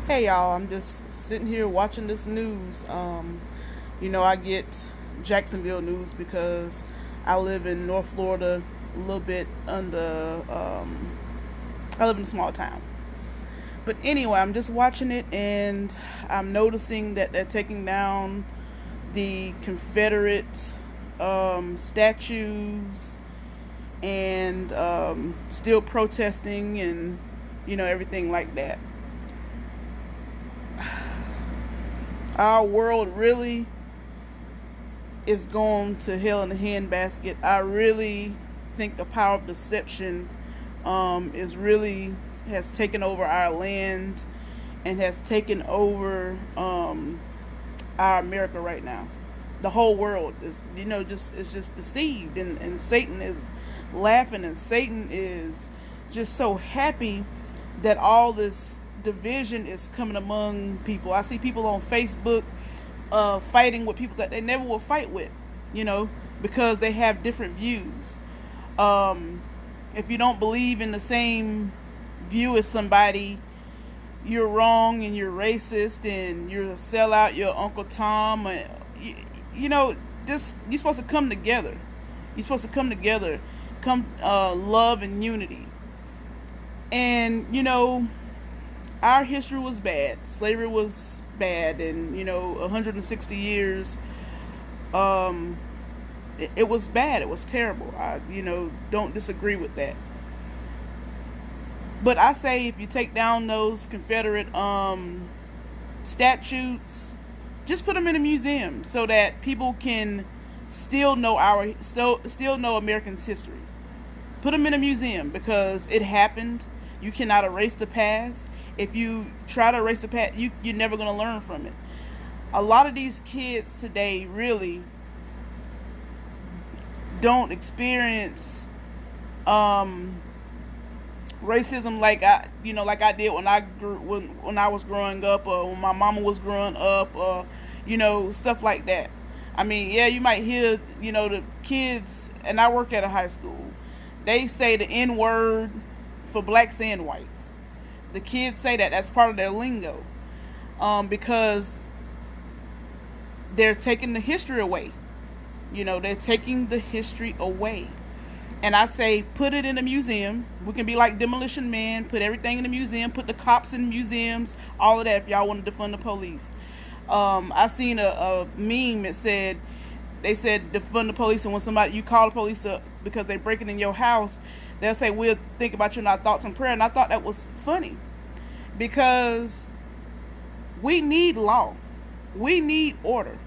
Hey y'all, I'm just sitting here watching this news. I get Jacksonville news because I live in North Florida, a little bit under. I live in a small town. But anyway, I'm just watching it and I'm noticing that they're taking down the Confederate statues and still protesting and everything like that. Our world really is going to hell in a handbasket. I really think the power of deception is really has taken over our land and has taken over our America right now. The whole world is just deceived, and Satan is laughing, and Satan is just so happy that all this division is coming among people. I see people on Facebook fighting with people that they never will fight with, because they have different views. If you don't believe in the same view as somebody, you're wrong and you're racist and you're a sellout, you're Uncle Tom. Just you're supposed to come together. You're supposed to come together, love and unity. And our history was bad. Slavery was bad, and 160 years. It was bad. It was terrible. I don't disagree with that. But I say if you take down those Confederate statutes, just put them in a museum so that people can still know still know Americans' history. Put them in a museum because it happened. You cannot erase the past. If you try to erase the past, you're never going to learn from it. A lot of these kids today really don't experience racism like I did when I was growing up, or when my mama was growing up, or stuff like that. I mean, yeah, you might hear the kids, and I work at a high school. They say the N word for blacks and whites. The kids say that's part of their lingo, because they're taking the history away. They're taking the history away. And I say, put it in a museum. We can be like Demolition Man, put everything in the museum, put the cops in museums, all of that if y'all want to defund the police. I seen a meme that they said defund the police, and when you call the police up because they're breaking in your house, they'll say, we'll think about you in our thoughts and prayer. And I thought that was funny, because we need law. We need order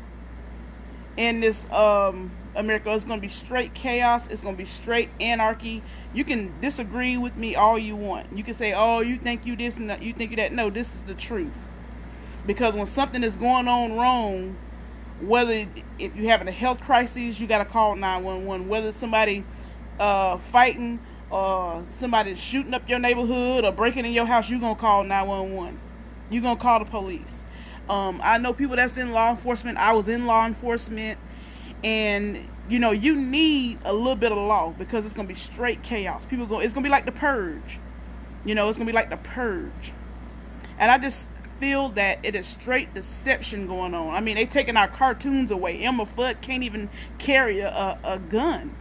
in this America. It's going to be straight chaos. It's going to be straight anarchy. You can disagree with me all you want. You can say, oh, you think you this and that, you think you that. No, this is the truth. Because when something is going on wrong, whether if you're having a health crisis, you got to call 911. Whether somebody fighting, or somebody shooting up your neighborhood, or breaking in your house, you're going to call 911. You're going to call the police. I know people that's in law enforcement. I was in law enforcement. And you need a little bit of law, because it's gonna be straight chaos. It's gonna be like the purge. It's gonna be like the purge. And I just feel that it is straight deception going on. I mean, they taking our cartoons away. Elmer Fudd can't even carry a gun.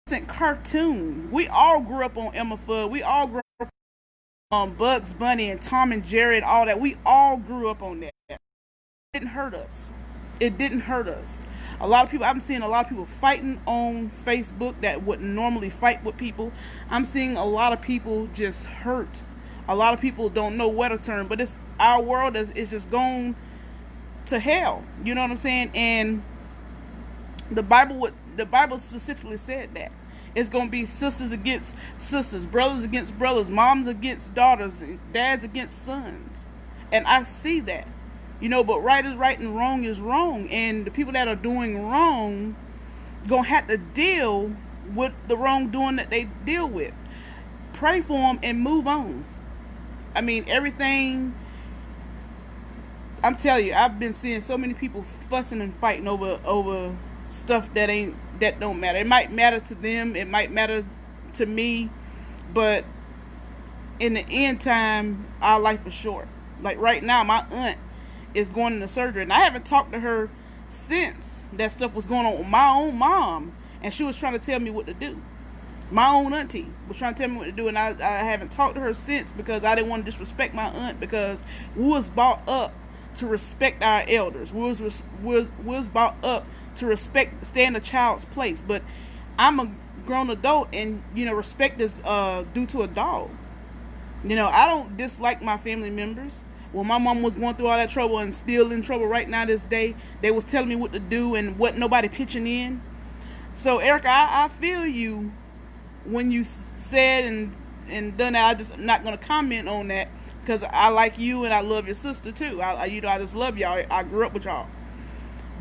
It's a cartoon. We all grew up on Elmer Fudd. We all grew up on Bugs Bunny and Tom and Jerry and all that. We all grew up on that. It didn't hurt us. It didn't hurt us. I'm seeing a lot of people fighting on Facebook that wouldn't normally fight with people. I'm seeing a lot of people just hurt. A lot of people don't know where to turn, but our world is just going to hell. You know what I'm saying? And the Bible specifically said that it's going to be sisters against sisters, brothers against brothers, moms against daughters, dads against sons. And I see that. But right is right and wrong is wrong. And the people that are doing wrong gonna have to deal with the wrongdoing that they deal with. Pray for them and move on. I mean, everything. I'm telling you, I've been seeing so many people fussing and fighting over stuff that don't matter. It might matter to them. It might matter to me, but in the end time, our life is short. Like right now, my aunt is going into surgery, and I haven't talked to her since that stuff was going on with my own mom, and she was trying to tell me what to do. My own auntie was trying to tell me what to do, and I haven't talked to her since because I didn't want to disrespect my aunt, because we was brought up to respect our elders. We was brought up to stay in a child's place. But I'm a grown adult, and respect is due to a dog. I don't dislike my family members. When my mom was going through all that trouble and still in trouble right now this day, they was telling me what to do and what nobody pitching in. So Erica, I feel you when you said and done that. I'm not going to comment on that because I like you and I love your sister too. I just love y'all. I grew up with y'all.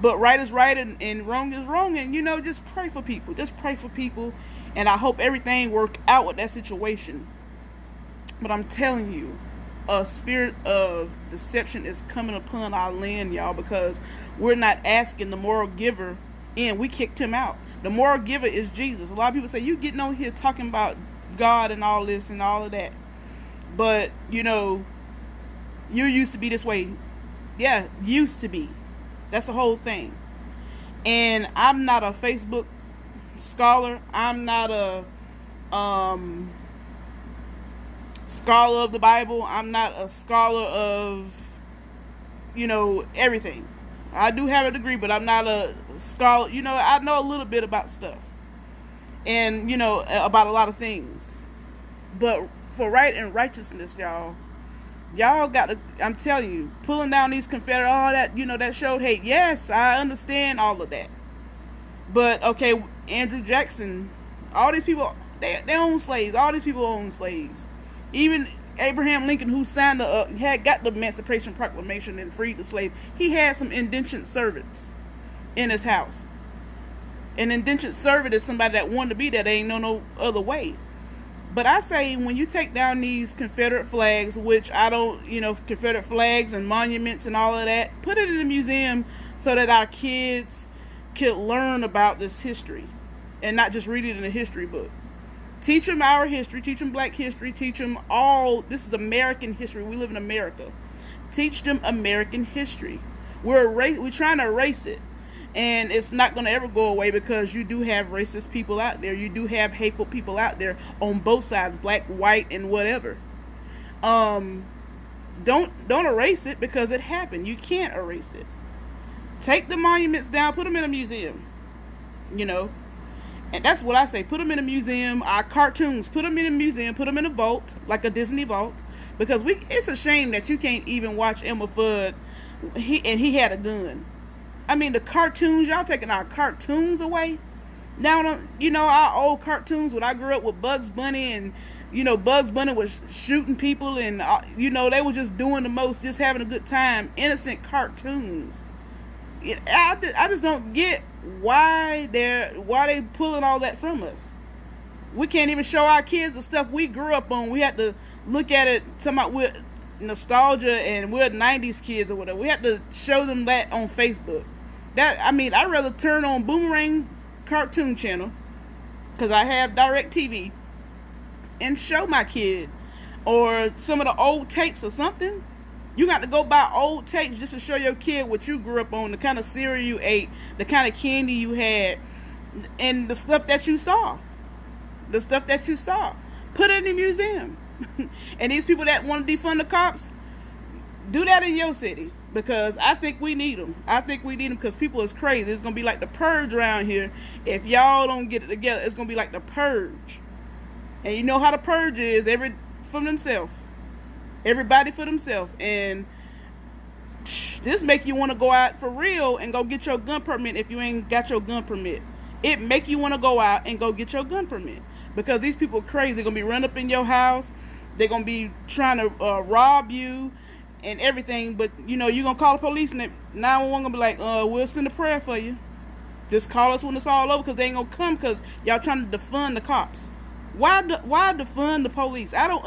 But right is right and wrong is wrong, and just pray for people. Just pray for people, and I hope everything work out with that situation. But I'm telling you, a spirit of deception is coming upon our land, y'all, because we're not asking the moral giver in. We kicked him out. The moral giver is Jesus. A lot of people say, you getting on here talking about God and all this and all of that. But, you used to be this way. Yeah, used to be. That's the whole thing. And I'm not a Facebook scholar. I'm not a scholar of the Bible. I'm not a scholar of, everything. I do have a degree, but I'm not a scholar. I know a little bit about stuff. And, about a lot of things. But for right and righteousness, y'all got to, I'm telling you, pulling down these Confederate, all that, that showed hate. Yes, I understand all of that. But, okay, Andrew Jackson, all these people, they own slaves. All these people own slaves. Even Abraham Lincoln, who signed had got the Emancipation Proclamation and freed the slave, he had some indentured servants in his house. An indentured servant is somebody that wanted to be there. They ain't no other way. But I say, when you take down these Confederate flags, which I don't, Confederate flags and monuments and all of that, put it in a museum so that our kids could learn about this history and not just read it in a history book. Teach them our history, teach them black history, teach them all, this is American history. We live in America. Teach them American history. We're trying to erase it. And it's not going to ever go away because you do have racist people out there. You do have hateful people out there on both sides, black, white, and whatever. Don't erase it because it happened. You can't erase it. Take the monuments down, put them in a museum. And that's what I say. Put them in a museum. Our cartoons, put them in a museum. Put them in a vault, like a Disney vault. Because it's a shame that you can't even watch Elmer Fudd. He had a gun. I mean, the cartoons, y'all taking our cartoons away. Now, our old cartoons when I grew up with Bugs Bunny and, Bugs Bunny was shooting people and, they were just doing the most, just having a good time. Innocent cartoons. I just don't get why they pulling all that from us. We can't even show our kids the stuff we grew up on. We had to look at it, talking about we're nostalgia and we're 90s kids or whatever. We had to show them that on Facebook. I'd rather turn on Boomerang Cartoon Channel, because I have DirecTV, and show my kid, or some of the old tapes or something. You got to go buy old tapes just to show your kid what you grew up on, the kind of cereal you ate, the kind of candy you had, and the stuff that you saw. Put it in the museum. And these people that want to defund the cops, do that in your city, because I think we need them. Because people is crazy. It's going to be like the purge around here. If y'all don't get it together, it's going to be like the purge. And you know how the purge is, for themselves. Everybody for themselves. And this make you want to go out for real and go get your gun permit if you ain't got your gun permit. It make you want to go out and go get your gun permit. Because these people are crazy. They're going to be running up in your house. They're going to be trying to rob you and everything. But, you're going to call the police and 911 going to be like, we'll send a prayer for you. Just call us when it's all over, because they ain't going to come because y'all trying to defund the cops. Why defund the police? I don't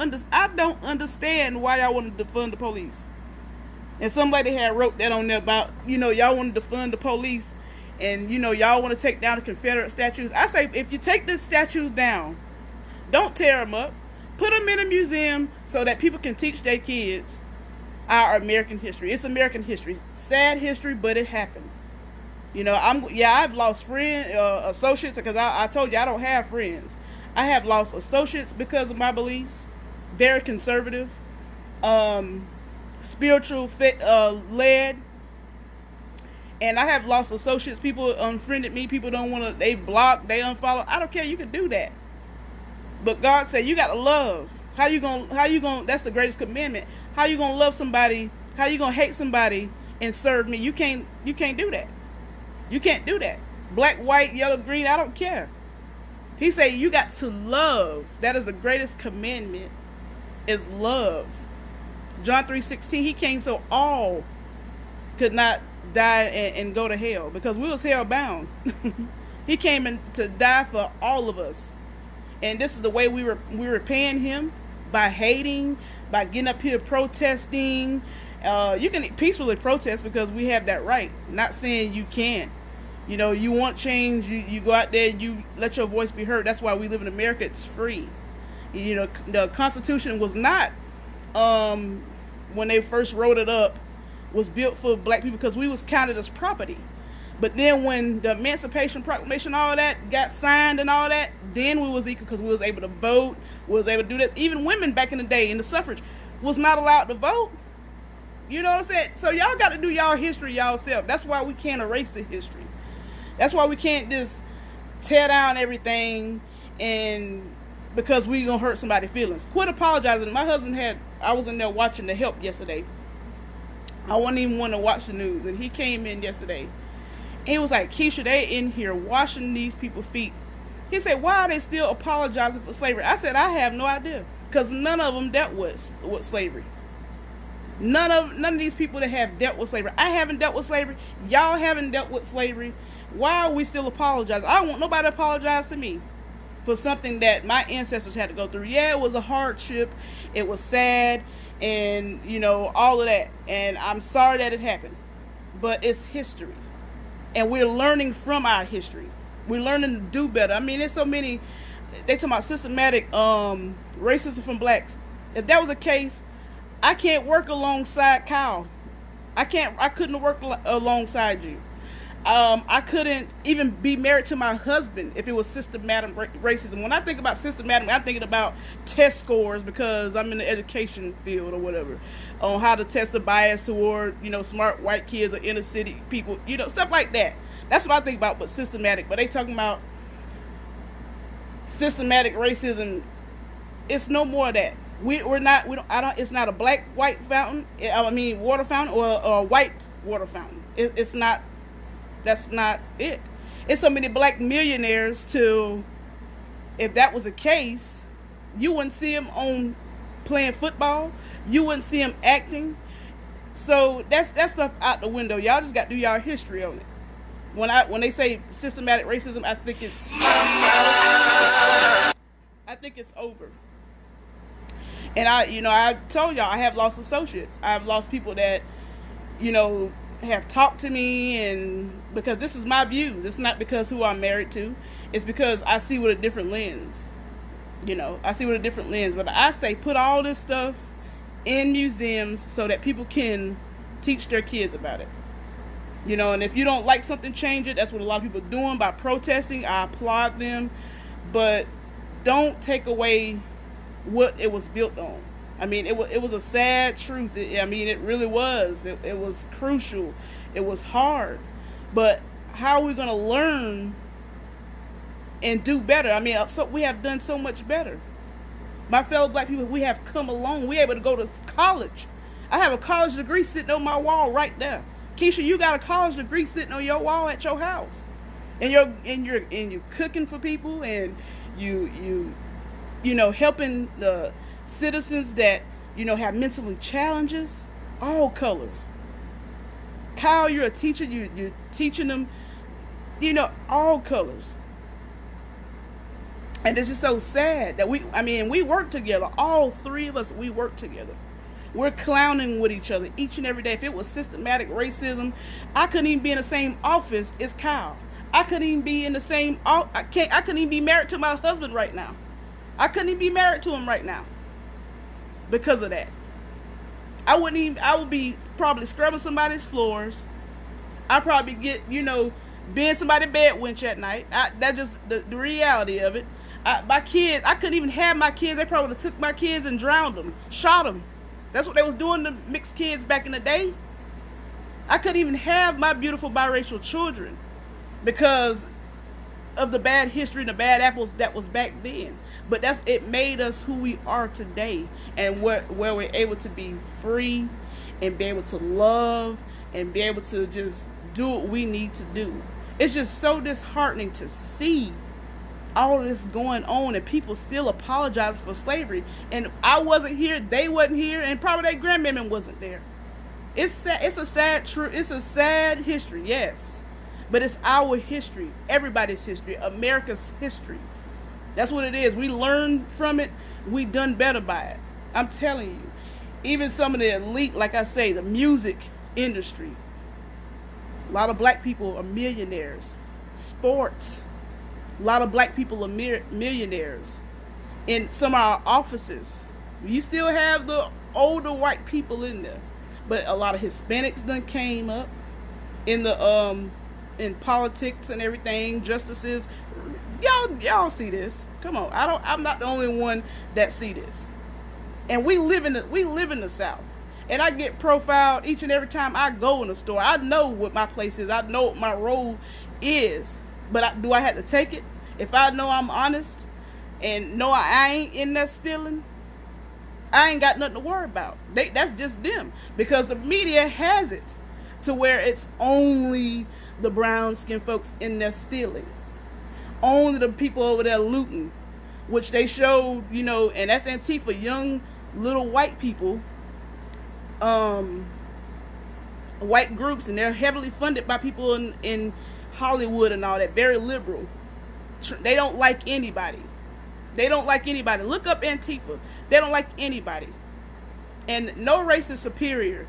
understand why y'all want to defund the police. And somebody had wrote that on there about, y'all want to defund the police. And, y'all want to take down the Confederate statues. I say, if you take the statues down, don't tear them up. Put them in a museum so that people can teach their kids our American history. It's American history. Sad history, but it happened. I've lost associates, because I told you I don't have friends. I have lost associates because of my beliefs. Very conservative, spiritual led. And I have lost associates. People unfriended me. People don't want to, they block, they unfollow. I don't care. You can do that. But God said you got to love. How you going, that's the greatest commandment. How you going to love somebody? How you going to hate somebody and serve me? You can't do that. You can't do that. Black, white, yellow, green, I don't care. He said you got to love. That is the greatest commandment, is love. John 3:16, he came so all could not die and go to hell, because we was hell bound. He came in to die for all of us. And this is the way we were repaying him, by hating, by getting up here protesting. You can peacefully protest, because we have that right. Not saying you can't. You want change, you go out there, you let your voice be heard. That's why we live in America. It's free. The Constitution was not, when they first wrote it up, was built for black people, because we was counted as property. But then when the Emancipation Proclamation, all that got signed and all that, then we was equal, because we was able to vote, we was able to do that. Even women back in the day in the suffrage was not allowed to vote. You know what I'm saying? So y'all got to do y'all history yourself. That's why we can't erase the history. That's why we can't just tear down everything and because we gonna hurt somebody's feelings. Quit apologizing. My husband I was in there watching The Help yesterday. I wasn't even want to watch the news, and he came in yesterday. And he was like, Keisha, they in here washing these people's feet. He said, why are they still apologizing for slavery? I said, I have no idea, because none of them dealt with slavery. None of these people that have dealt with slavery. I haven't dealt with slavery. Y'all haven't dealt with slavery. Why are we still apologizing? I don't want nobody to apologize to me for something that my ancestors had to go through. Yeah, it was a hardship. It was sad, and all of that. And I'm sorry that it happened, but it's history, and we're learning from our history. We're learning to do better. I mean, there's so many. They talk about systematic racism from blacks. If that was the case, I can't work alongside Kyle. I couldn't work alongside you. I couldn't even be married to my husband if it was systematic racism. When I think about systematic, I'm thinking about test scores, because I'm in the education field or whatever, on how to test the bias toward, smart white kids or inner city people, stuff like that. That's what I think about, but systematic. But they talking about systematic racism. It's no more of that. It's not a black white fountain. Water fountain, or a white water fountain. It's not. That's not it. It's so many black millionaires if that was the case, you wouldn't see them on playing football. You wouldn't see them acting. So that's stuff out the window. Y'all just got to do y'all history on it. When they say systematic racism, I think it's over. And I told y'all I have lost associates. I have lost people that, have talked to me, and because this is my view. This is not because who I'm married to. It's because I see with a different lens. I see with a different lens. But I say put all this stuff in museums so that people can teach their kids about it. And if you don't like something, change it. That's what a lot of people are doing by protesting. I applaud them. But don't take away what it was built on. I mean, it was a sad truth. It really was. It was crucial. It was hard. But how are we going to learn and do better? So we have done so much better. My fellow black people, we have come along. We're able to go to college. I have a college degree sitting on my wall right there. Keisha, you got a college degree sitting on your wall at your house. And you're cooking for people, and you helping the citizens that have mentally challenges, all colors. Kyle, you're a teacher. You're teaching them, all colors. And it's just so sad that we work together. All three of us, we work together. We're clowning with each other each and every day. If it was systematic racism, I couldn't even be in the same office as Kyle. I couldn't even be I couldn't even be married to my husband right now. I couldn't even be married to him right now. because of that. I would be probably scrubbing somebody's floors. I'd probably get, be in somebody's bed winch at night. That's just the reality of it. My kids, I couldn't even have my kids. They probably would have took my kids and drowned them, shot them. That's what they was doing to mixed kids back in the day. I couldn't even have my beautiful biracial children because of the bad history and the bad apples that was back then. But it made us who we are today, and where we're able to be free and be able to love and be able to just do what we need to do. It's just so disheartening to see all this going on and people still apologize for slavery. And I wasn't here, they wasn't here, and probably their grandmammy wasn't there. It's sad. It's a sad history, yes, but it's our history, everybody's history, America's history. That's what it is. We learned from it. We done better by it. I'm telling you. Even some of the elite, like I say, the music industry. A lot of black people are millionaires. Sports. A lot of black people are millionaires. In some of our offices, you still have the older white people in there. But a lot of Hispanics done came up in the in politics and everything, justices. Y'all see this. Come on. I'm not the only one that see this. And we live in the South. And I get profiled each and every time I go in the store. I know what my place is. I know what my role is. But do I have to take it? If I know I'm honest and know I ain't in there stealing, I ain't got nothing to worry about. That's just them. Because the media has it to where it's only the brown skinned folks in there stealing. Only the people over there looting. Which they showed, and that's Antifa, young little white people, white groups, and they're heavily funded by people in Hollywood and all that, very liberal. They don't like anybody. Look up Antifa. They don't like anybody. And no race is superior.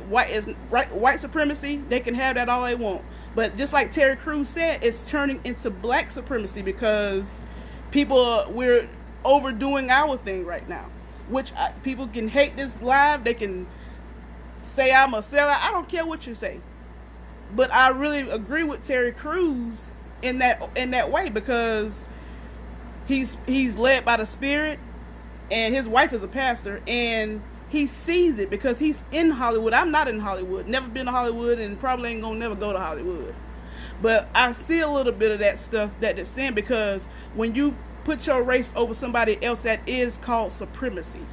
White supremacy, they can have that all they want. But just like Terry Crews said, it's turning into black supremacy because we're overdoing our thing right now. Which people can hate this live. They can say I'm a sellout. I don't care what you say. But I really agree with Terry Crews in that way because he's led by the Spirit, and his wife is a pastor, and he sees it because he's in Hollywood. I'm not in Hollywood. Never been to Hollywood, and probably ain't gonna never go to Hollywood. But I see a little bit of that stuff that they're saying because when you put your race over somebody else, that is called supremacy.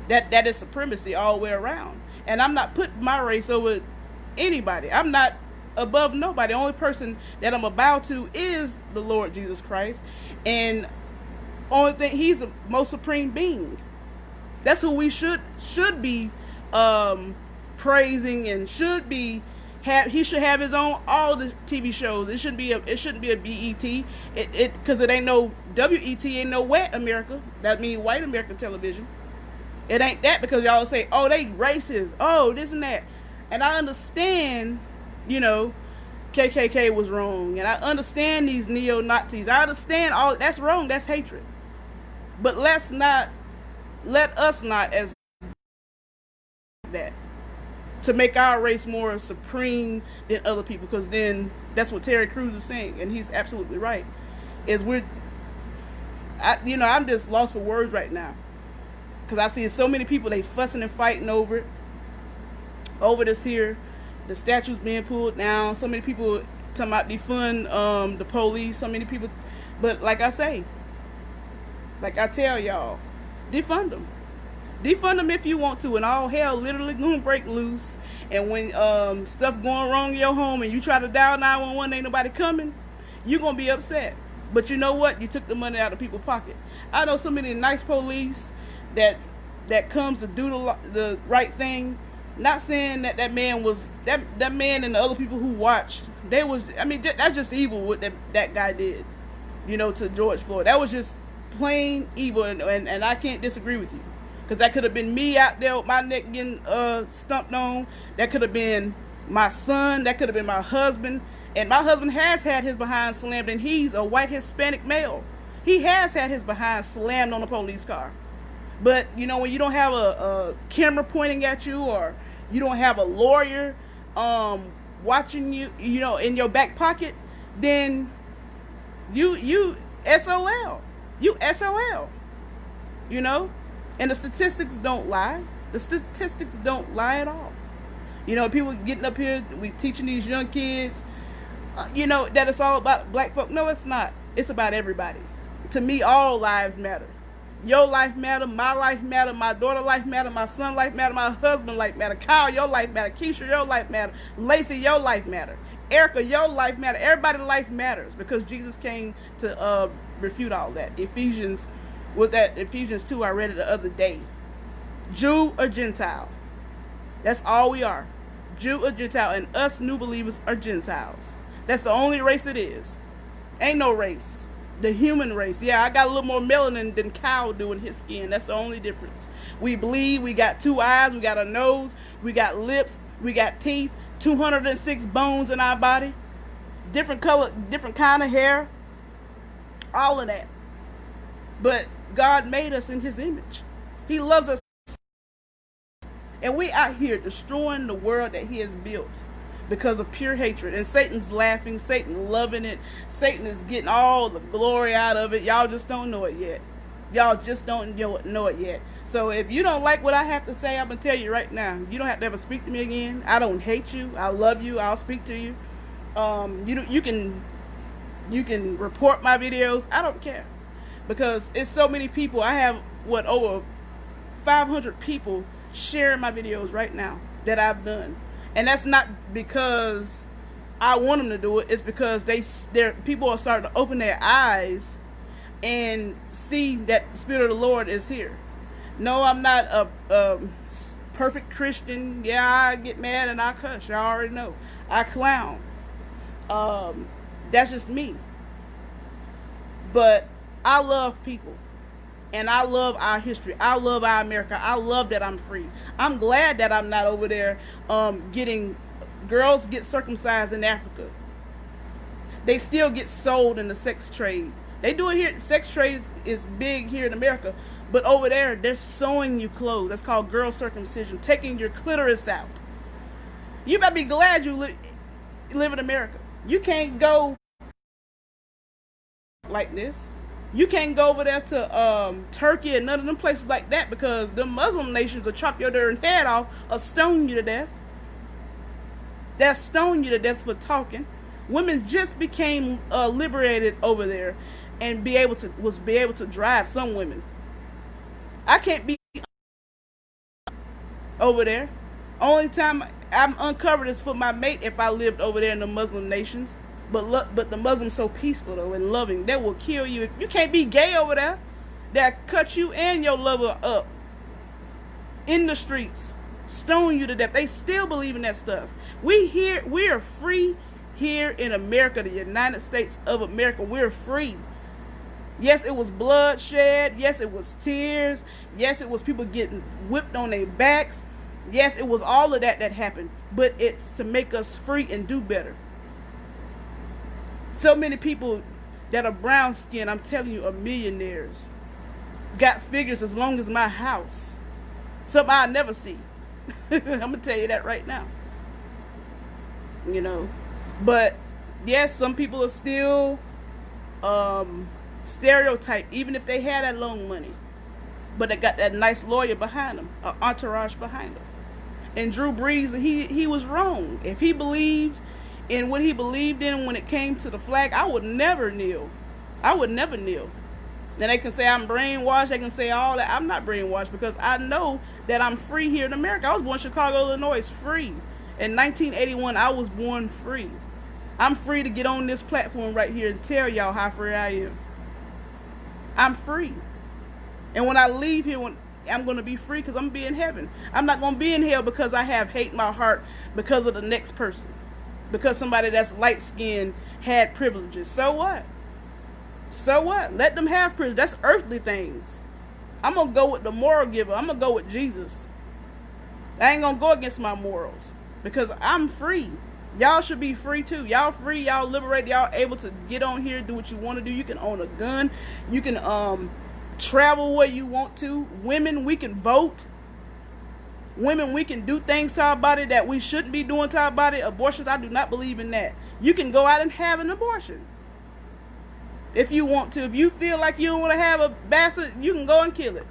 That is supremacy all the way around. And I'm not putting my race over anybody. I'm not above nobody. The only person that I'm about to is the Lord Jesus Christ. And only thing, he's the most supreme being. That's who we should be praising and should be he should have his own all the TV shows. It shouldn't be a BET. Because it ain't no WET, ain't no wet America. That means white American television. It ain't that because y'all say, oh, they racist, oh, this and that. And I understand, KKK was wrong, and I understand these neo-Nazis. I understand all that's wrong. That's hatred. But let us not as that to make our race more supreme than other people, because then that's what Terry Crews is saying, and he's absolutely right. I'm just lost for words right now because I see so many people, they fussing and fighting over this here. The statues being pulled down. So many people talking about defund the police. So many people, but like I tell y'all, defund them. Defund them if you want to, and all hell literally gonna break loose. And when stuff going wrong in your home and you try to dial 911, ain't nobody coming, you gonna be upset. But you know what? You took the money out of people's pocket. I know so many nice police that comes to do the right thing. Not saying that man was that man and the other people who watched. That's just evil what that guy did. To George Floyd. That was just plain evil, and I can't disagree with you. Because that could have been me out there with my neck getting stumped on. That could have been my son. That could have been my husband. And my husband has had his behind slammed, and he's a white Hispanic male. He has had his behind slammed on a police car. But, you know, when you don't have a camera pointing at you, or you don't have a lawyer watching you, you know, in your back pocket, then you SOL. You SOL. You know? And the statistics don't lie. The statistics don't lie at all. You know, people getting up here, we teaching these young kids, you know, that it's all about black folk. No, it's not. It's about everybody. To me, all lives matter. Your life matter, my life matter, my daughter life matter, my son life matter, my husband life matter, Kyle, your life matter, Keisha, your life matter, Lacey, your life matter, Erica, your life matter. Everybody's life matters, because Jesus came to refute all that. Ephesians 2, I read it the other day. Jew or Gentile. That's all we are. Jew or Gentile. And us new believers are Gentiles. That's the only race it is. Ain't no race. The human race. Yeah, I got a little more melanin than Kyle do in his skin. That's the only difference. We bleed. We got 2 eyes. We got a nose. We got lips. We got teeth. 206 bones in our body. Different color, different kind of hair. All of that. But God made us in his image. He loves us. And we out here destroying the world that he has built because of pure hatred. And Satan's laughing, Satan loving it, Satan is getting all the glory out of it. Y'all just don't know it yet. Y'all just don't know it yet. So if you don't like what I have to say, I'm going to tell you right now, you don't have to ever speak to me again. I don't hate you. I love you. I'll speak to you. You can report my videos. I don't care, because it's so many people. I have over 500 people sharing my videos right now that I've done. And that's not because I want them to do it. It's because people are starting to open their eyes and see that the Spirit of the Lord is here. No, I'm not a perfect Christian. Yeah, I get mad and I cuss. Y'all already know. I clown. That's just me. But I love people. And I love our history. I love our America. I love that I'm free. I'm glad that I'm not over there getting... Girls get circumcised in Africa. They still get sold in the sex trade. They do it here. Sex trade is big here in America. But over there, they're sewing you clothes. That's called girl circumcision. Taking your clitoris out. You better be glad you live in America. You can't go like this. You can't go over there to Turkey and none of them places like that, because the Muslim nations will chop your darn head off or stone you to death. They'll stone you to death for talking. Women just became liberated over there and was able to drive. Some women. I can't be over there. Only time I'm uncovered is for my mate if I lived over there in the Muslim nations. But the Muslims so peaceful though and loving, they will kill you. You can't be gay over there. They'll cut you and your lover up in the streets, stone you to death. They still believe in that stuff. We are free here in America, the United States of America. We're free. Yes, it was bloodshed. Yes, it was tears. Yes, it was people getting whipped on their backs. Yes, it was all of that happened. But it's to make us free and do better. So many people that are brown skinned, I'm telling you, are millionaires. Got figures as long as my house. Something I'll never see. I'm going to tell you that right now. You know. But, yes, some people are still stereotyped, even if they had that loan money. But they got that nice lawyer behind them, an entourage behind them. And Drew Brees, he was wrong. If he believed in what he believed in when it came to the flag, I would never kneel. I would never kneel. Then they can say I'm brainwashed. They can say all that. I'm not brainwashed, because I know that I'm free here in America. I was born in Chicago, Illinois, free. In 1981, I was born free. I'm free to get on this platform right here and tell y'all how free I am. I'm free. And when I leave here, I'm going to be free, because I'm going to be in heaven. I'm not going to be in hell because I have hate in my heart because of the next person. Because somebody that's light-skinned had privileges. So what? So what? Let them have privilege. That's earthly things. I'm going to go with the moral giver. I'm going to go with Jesus. I ain't going to go against my morals, because I'm free. Y'all should be free too. Y'all free. Y'all liberated. Y'all able to get on here, do what you want to do. You can own a gun. You can travel where you want to. Women, we can vote. Women, we can do things to our body that we shouldn't be doing to our body. Abortions, I do not believe in that. You can go out and have an abortion if you want to. If you feel like you don't want to have a bastard, you can go and kill it.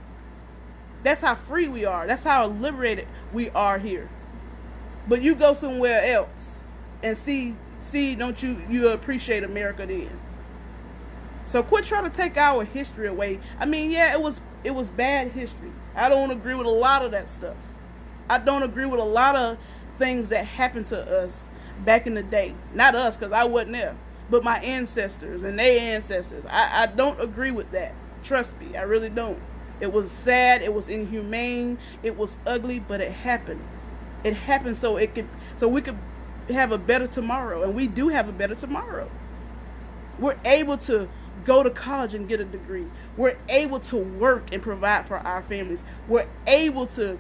That's how free we are. That's how liberated we are here. But you go somewhere else and see, don't you appreciate America then. So quit trying to take our history away. I mean, yeah, it was bad history. I don't agree with a lot of that stuff. I don't agree with a lot of things that happened to us back in the day. Not us, because I wasn't there, but my ancestors and their ancestors. I don't agree with that. Trust me, I really don't. It was sad, it was inhumane, it was ugly, but it happened. It happened so we could have a better tomorrow, and we do have a better tomorrow. We're able to go to college and get a degree. We're able to work and provide for our families. We're able to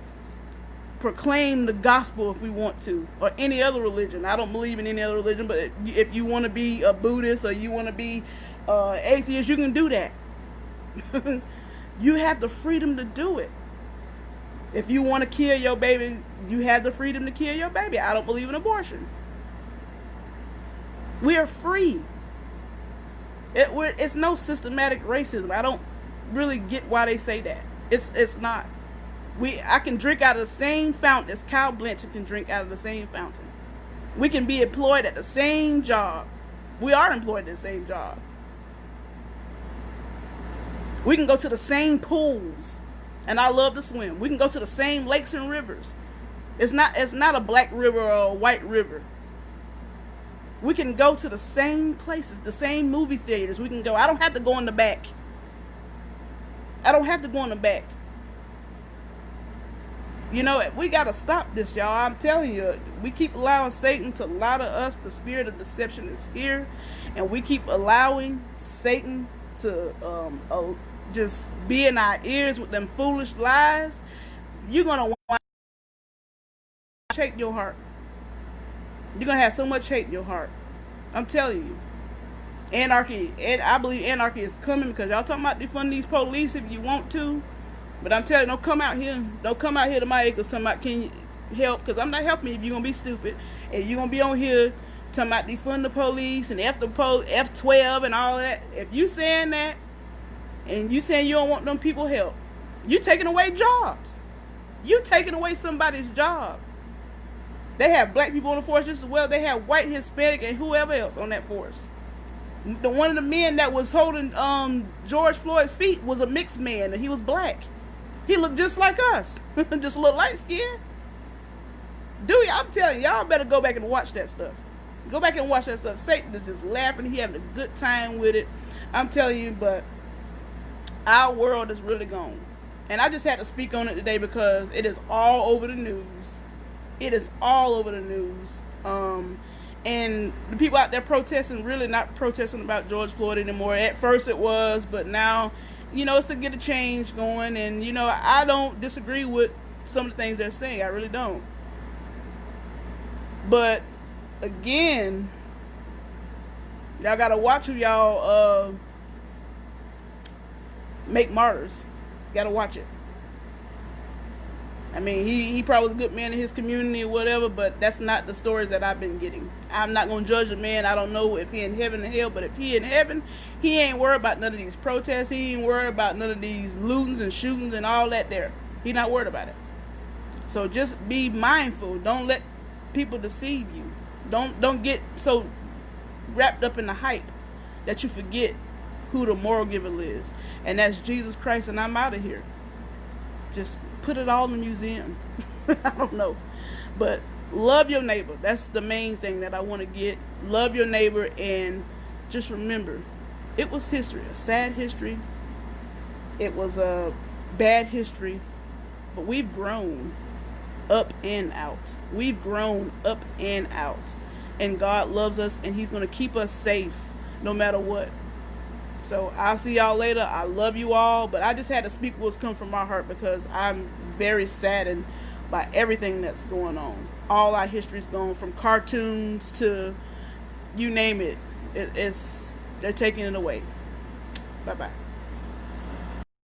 proclaim the gospel if we want to, or any other religion. I don't believe in any other religion, but if you want to be a Buddhist or you want to be atheist, you can do that. You have the freedom to do it. If you want to kill your baby, you have the freedom to kill your baby. I don't believe in abortion. We are free. It's no systematic racism. I don't really get why they say that. It's not. I can drink out of the same fountain as Kyle Blanchard can drink out of the same fountain. We can be employed at the same job. We are employed at the same job. We can go to the same pools, and I love to swim. We can go to the same lakes and rivers. It's not a black river or a white river. We can go to the same places, the same movie theaters. We can go. I don't have to go in the back. I don't have to go in the back. You know, we got to stop this, y'all. I'm telling you, we keep allowing Satan to lie to us. The spirit of deception is here. And we keep allowing Satan to just be in our ears with them foolish lies. You're going to want to shake your heart. You're going to have so much hate in your heart. I'm telling you. Anarchy. And I believe anarchy is coming, because y'all talking about defunding these police if you want to. But I'm telling you, don't come out here. Don't come out here to my acres talking about, can you help? Because I'm not helping you if you're going to be stupid. And you're going to be on here talking about defund the police and F12 and all that. If you saying that, and you saying you don't want them people help, you taking away jobs. You taking away somebody's job. They have black people on the force just as well. They have white, Hispanic, and whoever else on that force. One of the men that was holding George Floyd's feet was a mixed man, and he was black. He looked just like us. Just a little light skin. I'm telling you, y'all better go back and watch that stuff. Go back and watch that stuff. Satan is just laughing. He having a good time with it. I'm telling you, but our world is really gone. And I just had to speak on it today because it is all over the news. It is all over the news. And the people out there protesting, really not protesting about George Floyd anymore. At first it was, but now, it's to get a change going. And, I don't disagree with some of the things they're saying. I really don't. But, again, y'all got to watch who y'all make martyrs. Got to watch it. I mean, he probably was a good man in his community or whatever, but that's not the stories that I've been getting. I'm not going to judge a man. I don't know if he in heaven or hell, but if he in heaven, he ain't worried about none of these protests. He ain't worried about none of these lootings and shootings and all that there. He not worried about it. So just be mindful. Don't let people deceive you. Don't get so wrapped up in the hype that you forget who the moral giver is. And that's Jesus Christ, and I'm out of here. Just put it all in the museum. I don't know. But love your neighbor. That's the main thing that I want to get. Love your neighbor, and just remember, it was history. A sad history. It was a bad history. But we've grown up and out. We've grown up and out. And God loves us, and He's going to keep us safe no matter what. So I'll see y'all later. I love you all, but I just had to speak what's come from my heart because I'm very saddened by everything that's going on. All our history's gone, from cartoons to you name it. They're taking it away. Bye-bye.